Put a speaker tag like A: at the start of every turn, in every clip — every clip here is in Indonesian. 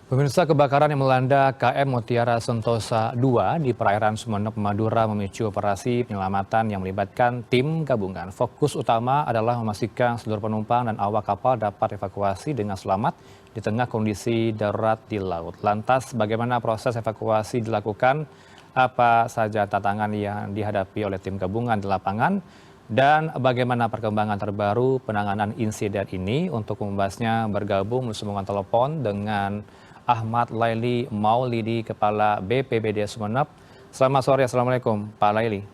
A: Pemirsa, kebakaran yang melanda KM Mutiara Sentosa II di perairan Sumeneb, Madura memicu operasi penyelamatan yang melibatkan tim gabungan. Fokus utama adalah memastikan seluruh penumpang dan awak kapal dapat evakuasi dengan selamat di tengah kondisi darurat di laut. Lantas, bagaimana proses evakuasi dilakukan? Apa saja tantangan yang dihadapi oleh tim gabungan di lapangan? Dan bagaimana perkembangan terbaru penanganan insiden ini? Untuk membahasnya bergabung sambungan telepon dengan Ahmad Laili Maulidi, Kepala BPBD Sumeneb. Selamat sore, Assalamualaikum Pak Laili.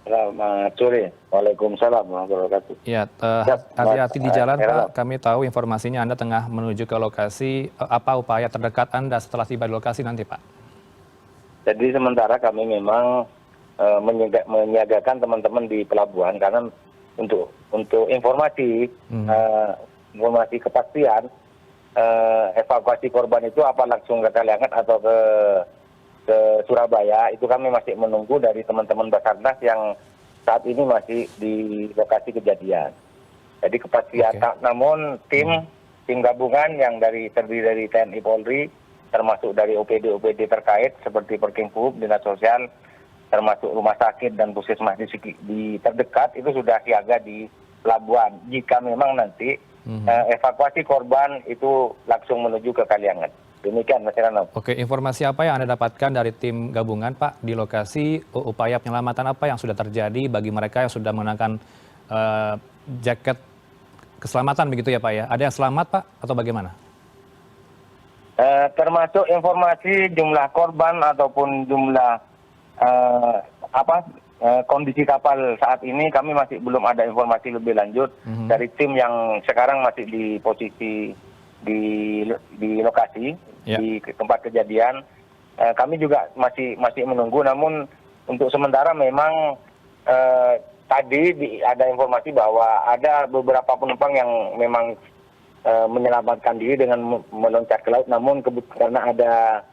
B: Selamat sore, Waalaikumsalam warahmatullahi wabarakatuh.
A: Ya, hati-hati di jalan Pak, kami tahu informasinya Anda tengah menuju ke lokasi. Apa upaya terdekat Anda setelah tiba di lokasi nanti Pak?
B: Jadi sementara kami memang menyiagakan teman-teman di pelabuhan karena untuk informasi informasi kepastian evakuasi korban itu apa langsung ke Kaliangat atau ke Surabaya, itu kami masih menunggu dari teman-teman Basarnas yang saat ini masih di lokasi kejadian. Jadi kepastian, namun tim gabungan yang terdiri dari TNI Polri, termasuk dari OPD terkait seperti Perkimhub, Dinas Sosial, termasuk rumah sakit dan puskesmas di terdekat itu sudah siaga di pelabuhan. Jika memang nanti evakuasi korban itu langsung menuju ke Kaliangat. Demikian Mas Heranov.
A: Oke, informasi apa yang Anda dapatkan dari tim gabungan Pak di lokasi, upaya penyelamatan apa yang sudah terjadi bagi mereka yang sudah mengenakan jaket keselamatan begitu ya Pak ya? Ada yang selamat Pak atau bagaimana?
B: Termasuk informasi jumlah korban ataupun jumlah kondisi kapal saat ini kami masih belum ada informasi lebih lanjut dari tim yang sekarang masih di posisi di lokasi di tempat kejadian. Kami juga masih menunggu, namun untuk sementara memang tadi ada informasi bahwa ada beberapa penumpang yang memang menyelamatkan diri dengan meloncat ke laut, namun karena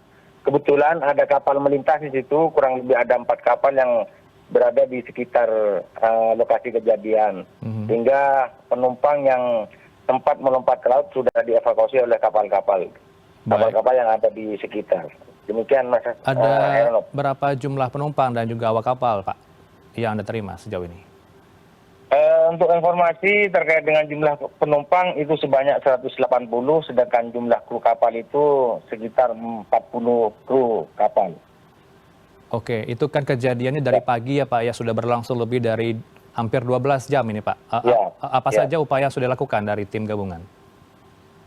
B: kebetulan ada kapal melintas di situ, kurang lebih ada 4 kapal yang berada di sekitar lokasi kejadian. Sehingga penumpang yang tempat melompat ke laut sudah dievakuasi oleh kapal-kapal yang ada di sekitar. Demikian Mas.
A: Ada berapa jumlah penumpang dan juga awak kapal Pak yang Anda terima sejauh ini?
B: Untuk informasi terkait dengan jumlah penumpang itu sebanyak 180, sedangkan jumlah kru kapal itu sekitar 40 kru kapal.
A: Oke, itu kan kejadiannya dari pagi ya Pak ya, sudah berlangsung lebih dari hampir 12 jam ini Pak. Apa saja upaya yang sudah dilakukan dari tim gabungan?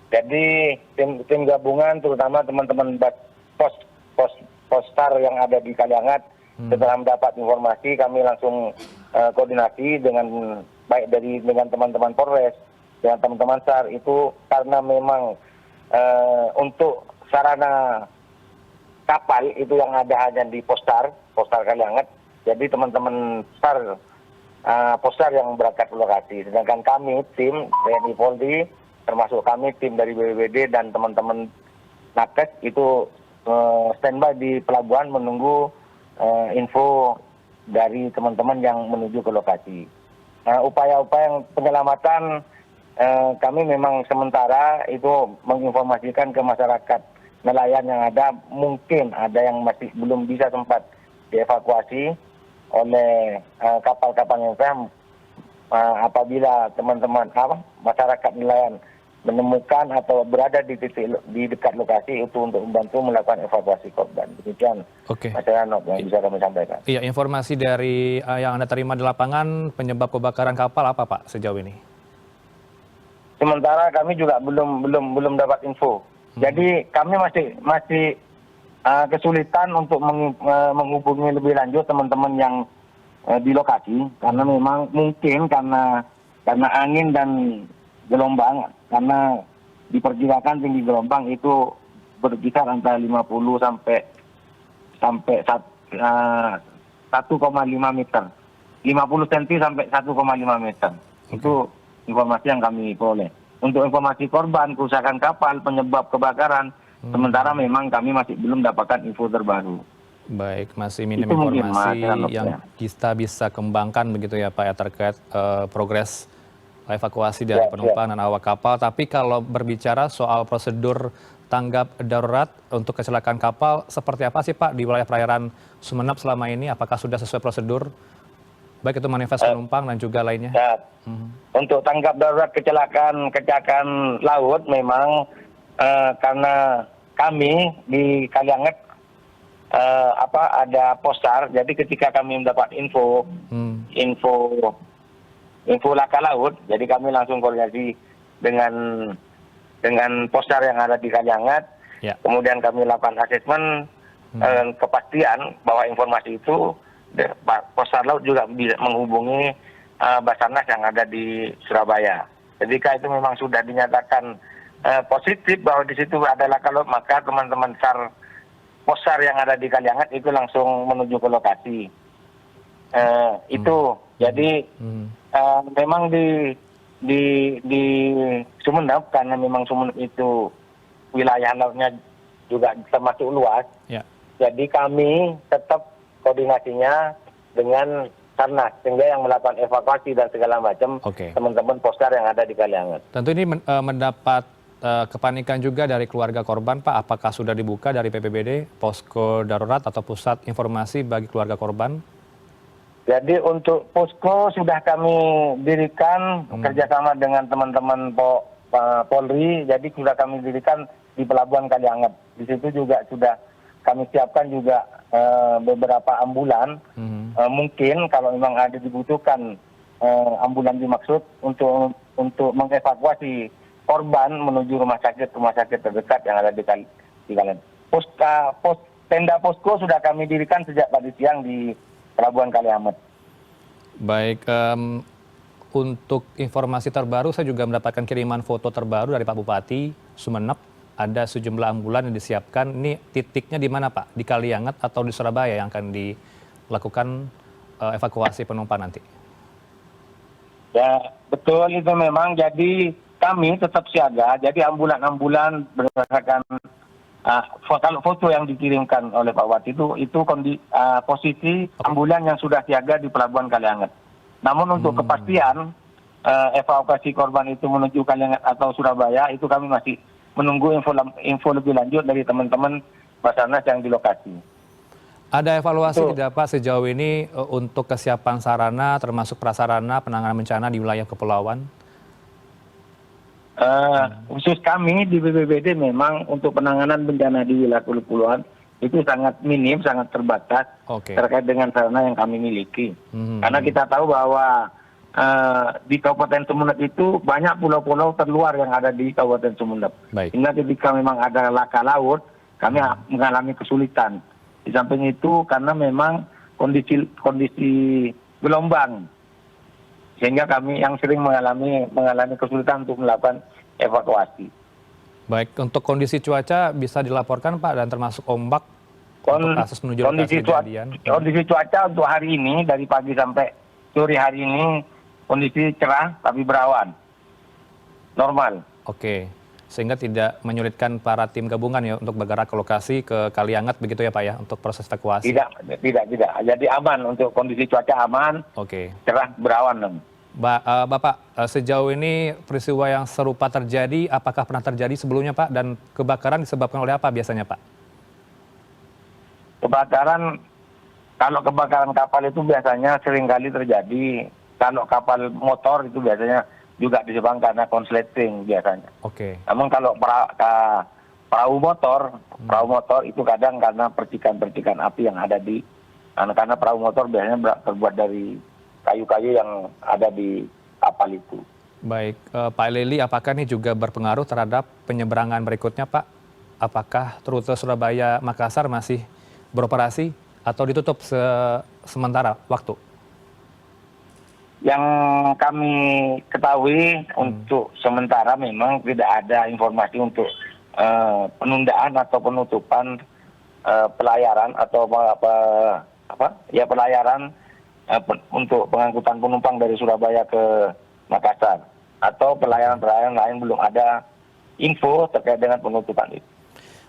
B: Jadi tim gabungan terutama teman-teman postar yang ada di Kaliangat, setelah mendapat informasi kami langsung koordinasi dengan dengan teman-teman Polres, dengan teman-teman SAR itu karena memang untuk sarana kapal itu yang ada hanya di postar Kaliangat. Jadi teman-teman SAR postar yang berangkat ke lokasi, sedangkan kami tim TNI Polri termasuk kami tim dari BPBD dan teman-teman nakes itu standby di pelabuhan menunggu info dari teman-teman yang menuju ke lokasi. Upaya-upaya penyelamatan kami memang sementara itu menginformasikan ke masyarakat nelayan yang ada, mungkin ada yang masih belum bisa sempat dievakuasi oleh kapal-kapal yang paham. Apabila teman-teman masyarakat nelayan menemukan atau berada di dekat lokasi itu untuk membantu melakukan evakuasi korban. Demikian Mas Heranov yang bisa kami sampaikan.
A: Iya, informasi dari yang Anda terima di lapangan, penyebab kebakaran kapal apa Pak sejauh ini?
B: Sementara kami juga belum dapat info. Jadi kami masih kesulitan untuk menghubungi lebih lanjut teman-teman yang di lokasi, karena memang mungkin karena angin dan gelombang, karena diperkirakan tinggi gelombang itu berkisar antara 50 sampai 1,5 meter. 50 cm sampai 1,5 meter. Itu informasi yang kami peroleh. Untuk informasi korban, kerusakan kapal, penyebab kebakaran, sementara memang kami masih belum dapatkan info terbaru.
A: Baik, masih minim informasi yang kita bisa kembangkan begitu ya Pak ya terkait progres evakuasi dari penumpang dan awak kapal. Tapi kalau berbicara soal prosedur tanggap darurat untuk kecelakaan kapal seperti apa sih Pak di wilayah perairan Sumeneb selama ini? Apakah sudah sesuai prosedur? Baik itu manifest penumpang dan juga lainnya.
B: Ya, untuk tanggap darurat kecelakaan laut memang karena kami di Kalianget ada postar, jadi ketika kami mendapat info laka laut, jadi kami langsung koordinasi dengan postar yang ada di Kalianget.
A: Ya.
B: Kemudian kami lakukan asesmen kepastian bahwa informasi itu postar laut juga bisa menghubungi Basarnas yang ada di Surabaya. Ketika itu memang sudah dinyatakan positif bahwa di situ ada laka laut, maka teman-teman SAR postar yang ada di Kalianget itu langsung menuju ke lokasi. Itu jadi memang di Sumeneb, karena memang Sumeneb itu wilayah lautnya juga termasuk luas.
A: Ya.
B: Jadi kami tetap koordinasinya dengan Sarnas, sehingga yang melakukan evakuasi dan segala macam teman-teman postar yang ada di Kalianget.
A: Tentu ini mendapat kepanikan juga dari keluarga korban, Pak. Apakah sudah dibuka dari PPBD, posko darurat atau pusat informasi bagi keluarga korban?
B: Jadi untuk posko sudah kami dirikan kerjasama dengan teman-teman Polri. Jadi sudah kami dirikan di Pelabuhan Kalianget. Di situ juga sudah kami siapkan juga beberapa ambulan. Mungkin kalau memang ada dibutuhkan ambulan dimaksud untuk mengevakuasi korban menuju rumah sakit terdekat yang ada di Kalianget. Tenda posko sudah kami dirikan sejak tadi siang di Pelabuhan Kalianget.
A: Baik, untuk informasi terbaru saya juga mendapatkan kiriman foto terbaru dari Pak Bupati Sumeneb. Ada sejumlah ambulan yang disiapkan. Ini titiknya di mana Pak? Di Kalianget atau di Surabaya yang akan dilakukan evakuasi penumpang nanti?
B: Ya, betul itu memang. Jadi kami tetap siaga. Jadi ambulan-ambulan berdasarkan foto yang dikirimkan oleh Pak Bupati itu posisi ambulan yang sudah siaga di Pelabuhan Kalianget. Namun untuk kepastian evakuasi korban itu menuju Kalianget atau Surabaya itu kami masih menunggu info lebih lanjut dari teman-teman Basarnas yang di lokasi.
A: Ada evaluasi tidak Pak sejauh ini untuk kesiapan sarana termasuk prasarana penanganan bencana di wilayah kepulauan?
B: Khusus kami di BPBD memang untuk penanganan bencana di wilayah kepulauan itu sangat minim, sangat terbatas terkait dengan sarana yang kami miliki. Karena kita tahu bahwa di Kabupaten Sumeneb itu banyak pulau-pulau terluar yang ada di Kabupaten Sumeneb. Sehingga ketika memang ada laka laut, kami mengalami kesulitan. Di samping itu karena memang kondisi gelombang, sehingga kami yang sering mengalami kesulitan untuk melakukan evakuasi.
A: Baik, untuk kondisi cuaca bisa dilaporkan Pak dan termasuk ombak untuk kasus menuju lokasi kejadian.
B: Kondisi cuaca untuk hari ini dari pagi sampai sore hari ini kondisi cerah tapi berawan, normal.
A: Oke, sehingga tidak menyulitkan para tim gabungan ya untuk bergerak ke lokasi ke Kalianget begitu ya Pak ya untuk proses evakuasi?
B: Tidak. Jadi aman untuk kondisi cuaca aman. Cerah berawan.
A: Bapak, sejauh ini peristiwa yang serupa terjadi, apakah pernah terjadi sebelumnya Pak? Dan kebakaran disebabkan oleh apa biasanya Pak?
B: Kalau kebakaran kapal itu biasanya seringkali terjadi. Kalau kapal motor itu biasanya juga disebabkan karena konsleting biasanya. Namun kalau perahu motor itu kadang karena percikan-percikan api yang ada karena perahu motor biasanya terbuat dari kayu-kayu yang ada di kapal itu.
A: Baik, Pak Leli, apakah ini juga berpengaruh terhadap penyeberangan berikutnya Pak? Apakah rute Surabaya-Makassar masih beroperasi atau ditutup sementara waktu?
B: Yang kami ketahui untuk sementara memang tidak ada informasi untuk penundaan atau penutupan pelayaran atau pelayaran untuk pengangkutan penumpang dari Surabaya ke Makassar atau pelayaran-pelayaran lain belum ada info terkait dengan penutupan itu.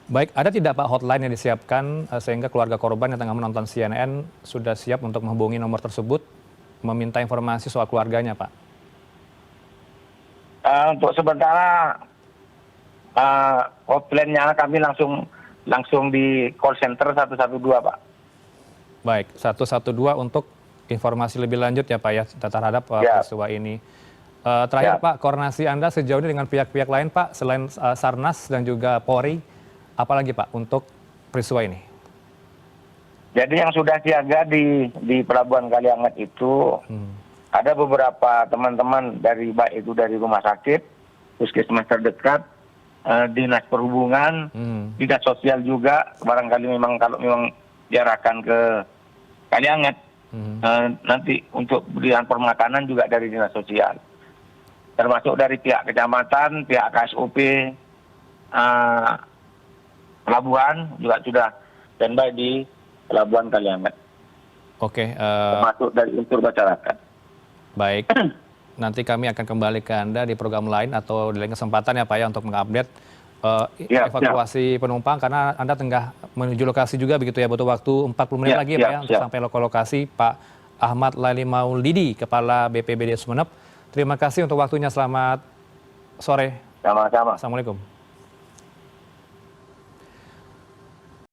A: Baik, ada tidak Pak hotline yang disiapkan sehingga keluarga korban yang tengah menonton CNN sudah siap untuk menghubungi nomor tersebut, meminta informasi soal keluarganya Pak?
B: Untuk sementara hotline-nya kami langsung di call center 112, Pak.
A: Baik, 112 untuk informasi lebih lanjut ya Pak ya terhadap
B: Ya.
A: peristiwa ini. Terakhir
B: Ya.
A: Pak, koordinasi Anda sejauh ini dengan pihak-pihak lain Pak, selain Sarnas dan juga Polri, apalagi Pak untuk peristiwa ini?
B: Jadi yang sudah siaga di Pelabuhan Kalianget itu ada beberapa teman-teman dari baik itu dari rumah sakit, puskesmas terdekat, dinas perhubungan, dinas sosial juga. Barangkali memang kalau memang diarahkan ke Kalianget, nanti untuk berian permakanan juga dari dinas sosial. Termasuk dari pihak kecamatan, pihak KSOP, pelabuhan juga sudah standby di Pelabuhan Kalianget.
A: Oke,
B: Termasuk dari unsur masyarakat.
A: baik. Nanti kami akan kembali ke Anda di program lain atau di lain kesempatan ya Pak ya untuk mengupdate evakuasi penumpang karena Anda tengah menuju lokasi juga begitu ya, butuh waktu 40 menit lagi ya Pak ya untuk sampai lokasi. Pak Ahmad Laili Maulidi, Kepala BPBD Sumeneb. Terima kasih untuk waktunya, selamat sore.
B: Sama-sama.
A: Assalamualaikum.